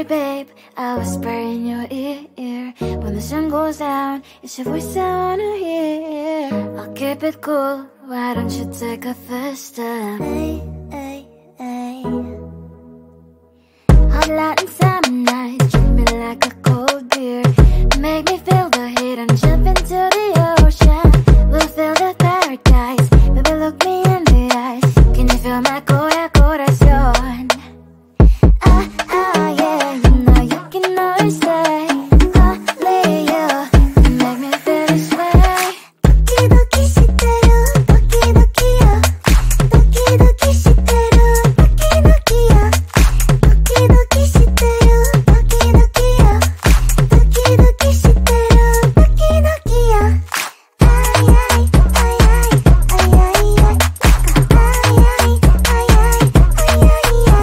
babe, I'll whisper in your ear. When the sun goes down, it's your voice I wanna hear. I'll keep it cool, why don't you take a first step? Hey, hey, hey. Hot light and summer nights, treat me like a cold beer. Make me feel the heat and jump into the ocean. We'll feel the paradise, baby look me in the eyes. Can you feel my corazón? Yeah, you know you can always stay. Only you can make me feel this way. Doki doki shiteru, doki doki yo. Doki doki shiteru, doki doki yo. Doki doki shiteru, doki doki yo. Doki doki shiteru, doki doki yo. Ay ay ay ay ay ay ay. Ay ay ay ay ay ay ay.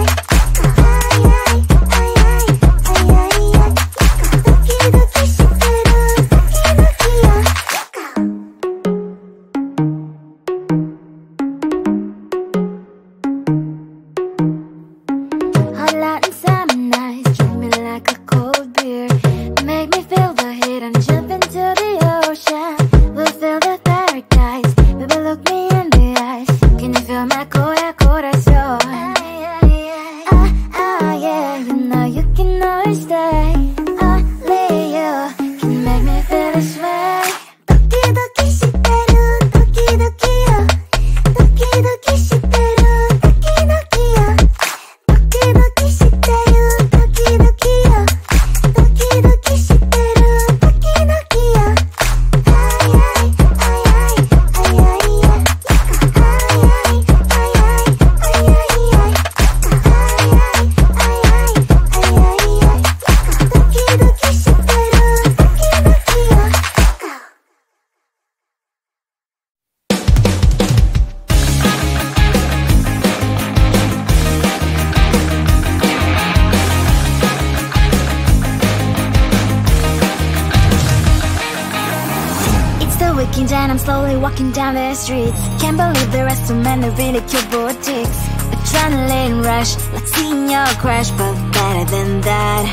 And I'm slowly walking down the streets. Can't believe there are so many really cute boutiques. Adrenaline rush, like seeing your crush, but better than that.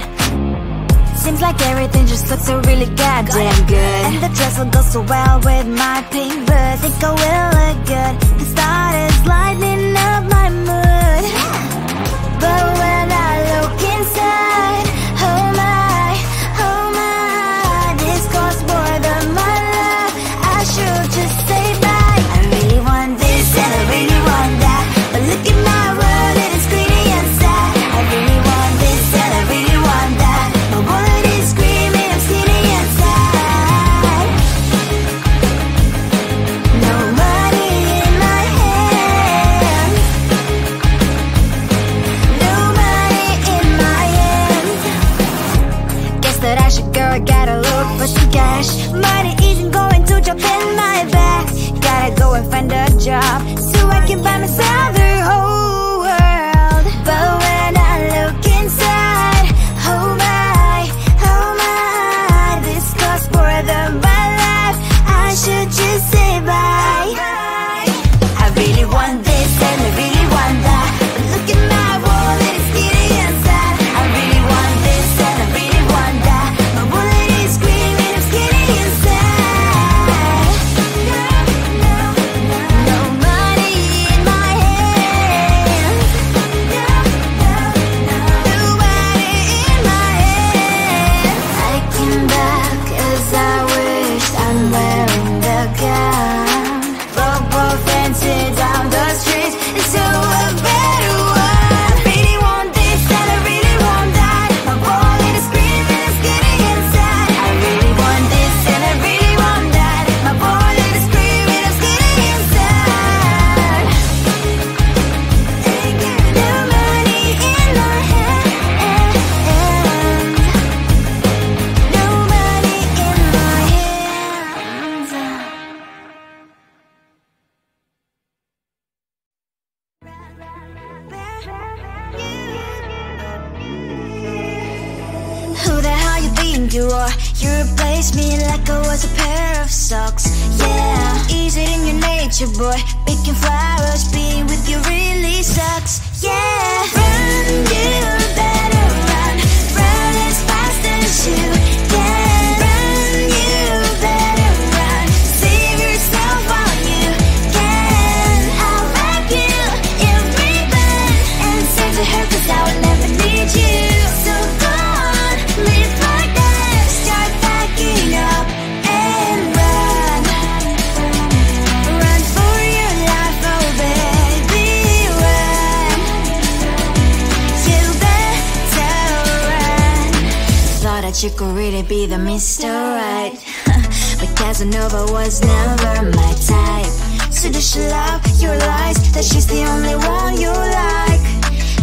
Seems like everything just looks so really goddamn good. And the dress will go so well with my pink boots. Think I will look good. The start is lighting up my mood. But when I look inside, oh my, this costs more than my love. I should just say bye. I really want this and I really want that, but look at my world, it is greedy inside. I really want this and I really want that. My wallet is screaming, I'm skinny inside. No money in my hand. No money in my hand. Guess that I should go, gotta look for some cash. Money isn't going to jump in my back. Gotta go and find a job so I can buy myself the whole world. But when I look inside, oh my, this costs more than my life. I should just say bye. I really want this and I really want that, but look at my wallet, it's skinny inside. I really want this and I really want that. My wallet is screaming, I'm skinny inside. No money in my hand. No money in my hand. I came back as I wished. I'm wearing the gown. Bobo fancy down the streets into a better one. Really want this and I really want that. My wallet is screaming, I'm skinny inside. I really want this and I really want that. My wallet is screaming, I'm skinny inside. No money in my hand. No money in my hands. Who the hell you think you are? You replaced me like I was a pair of socks. Yeah, is it in your nature, boy? Picking flowers, being with you really sucks. Yeah, run, you better run, run. you can run, you better run. Save yourself while you can. I'll wrap you in ribbon and send to her, 'cause I will never need you. So go on, live like that. Start packing up and run. Run for your life, oh baby, run. You better run. Thought that you could really be the Mr. Right, but Casanova was never my type. So does she love your lies, that she's the only one you like?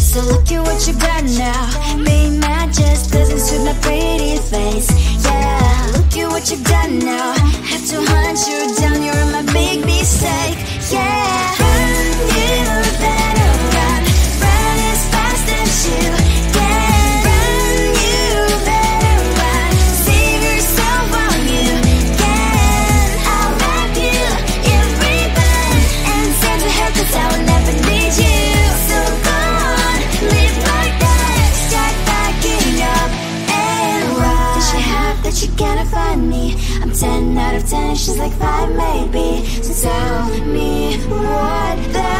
So look at what you got now. Being mad just doesn't suit my pretty face. Yeah, look at what you got now. Have to hunt you down, you're my big mistake. Yeah, run, you better run. Run as fast as you can. Run, you better run. Save yourself while you can. I'll wrap you in ribbon and send to her, 'cause I will never need you. So go on, live like that. Start packing up and run. Does she have that she cannot find me? I'm 10 out of 10, she's like 5 maybe. So tell me, what the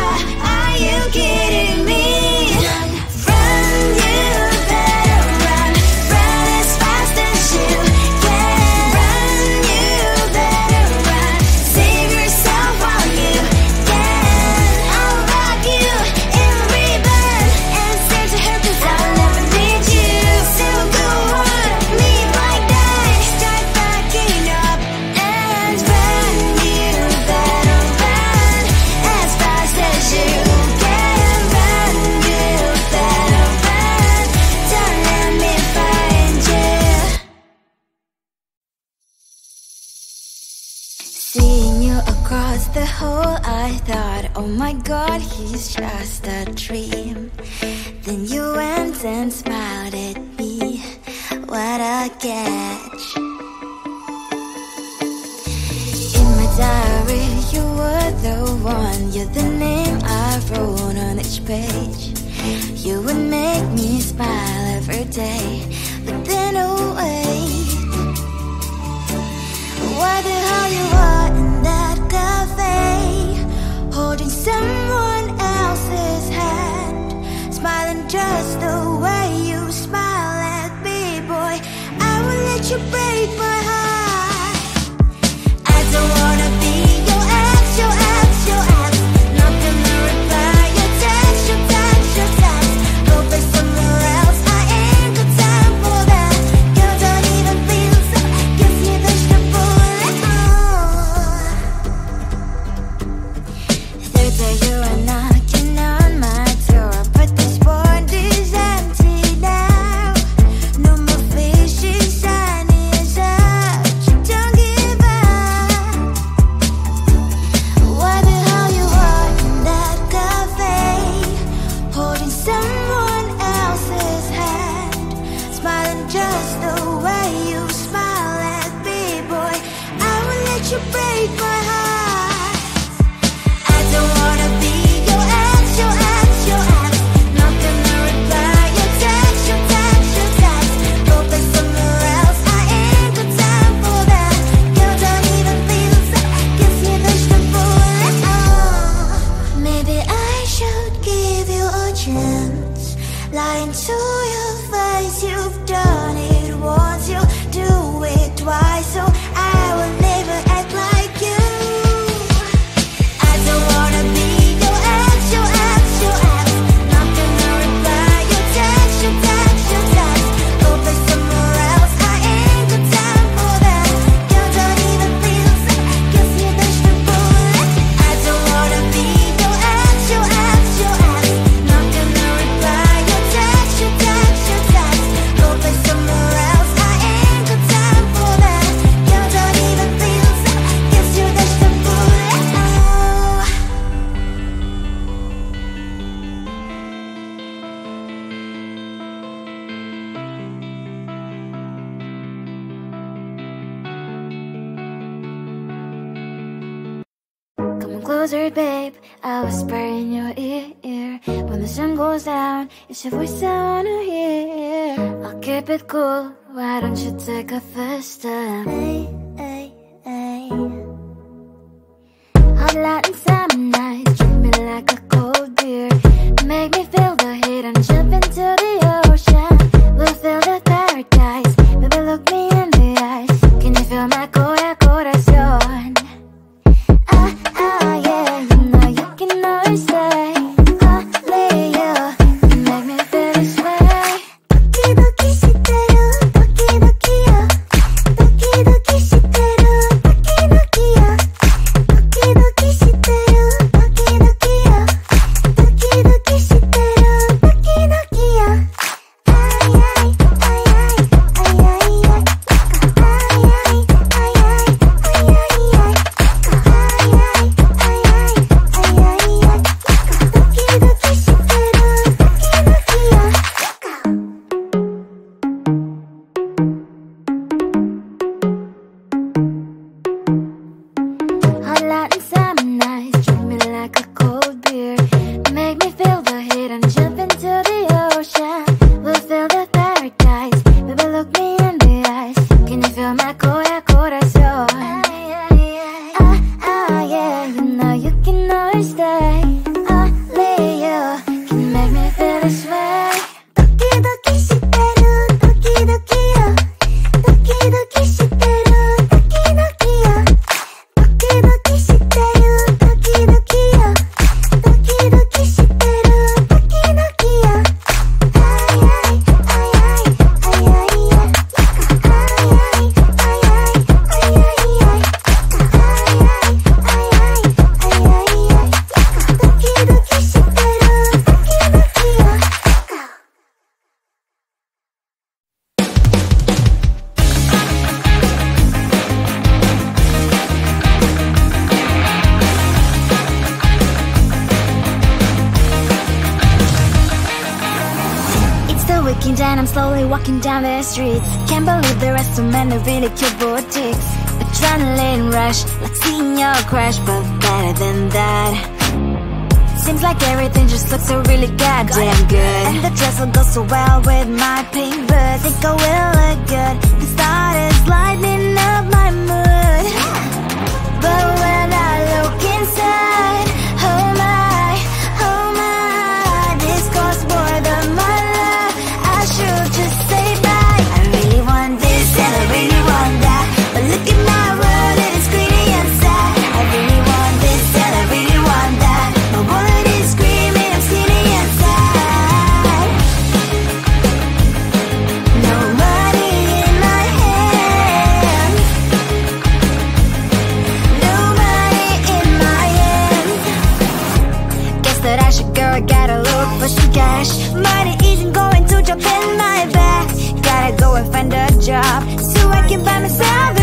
are you kidding me? Run, you better run. Run as fast as you can. Run, you better run. Save yourself while you can. I'll wrap you in ribbon and send to her, 'cause I will never need you. So go on, live like that. Start packing up and run. You better run as fast as you can. Run, you better run. Don't let me find you. Seeing you across the hall, I thought, oh my god, he's just a dream. Then you went and smiled at me. What a catch. In my diary, you were the one. You're the name I wrote on each page. You would make me smile every day. But then, oh wait, why the hell you are in that cafe, holding someone else's hand, smiling just the way you smile at me, boy? I will let you break my heart. I don't wanna be your ex, your ex, your ex. Not gonna reply your text, your text, your text. Go for somewhere else, I ain't got time for Come closer, babe, I'll whisper in your ear. When the sun goes down, it's your voice I wanna hear. I'll keep it cool, why don't you take a first step? Hey, hey, hey. Hot light and summer nights, treat me like a cold beer. Make me feel the heat and jump into the ocean. We'll feel the paradise, baby look me in the eyes. Can you feel my corazón? Yeah, you know you can always say only you make me feel this way. Doki doki shiteru, doki doki yo. Doki doki shiteru, doki doki yo. Doki doki shiteru, doki doki yo. Doki doki shiteru, doki doki yo. Ay ay ay ay ay ay ay. Ay ay ay ay ay ay ay. Hot light and summer nights, treat me like a cold beer. Make me feel the heat and jump into the ocean. We'll feel the paradise, baby look me in the eyes. Can you feel my corazón? Yeah, you know you can always stay. Only you can make me feel this way. Doki doki shiteru, doki doki yo. Doki doki shiteru, doki doki yo. Doki doki shiteru, doki doki yo. Doki doki shiteru, doki doki yo. Ay ay ay ay ay ay ay. Ay ay ay ay ay ay ay. It's the weekend and I'm slowly walking down the streets. Can't believe there are so many really cute boutiques. Adrenaline rush, like seeing your crush, but better than that. Seems like everything just looks so really goddamn good. And the dress will go so well with my pink boots. Think I will look good, the thought is lighting up my mood. But when I look inside, oh my, this costs more than my love. I should just say bye. I really want this and I really want that, but look at my world, it is greedy and sad. I really want this and I really want that. My wallet is screaming, I'm skinny and sad. No money in my hand. No money in my hand. Guess that I should go, I gotta look for some cash. Money isn't going to jump in my bag. Gotta go and find a job so I can buy myself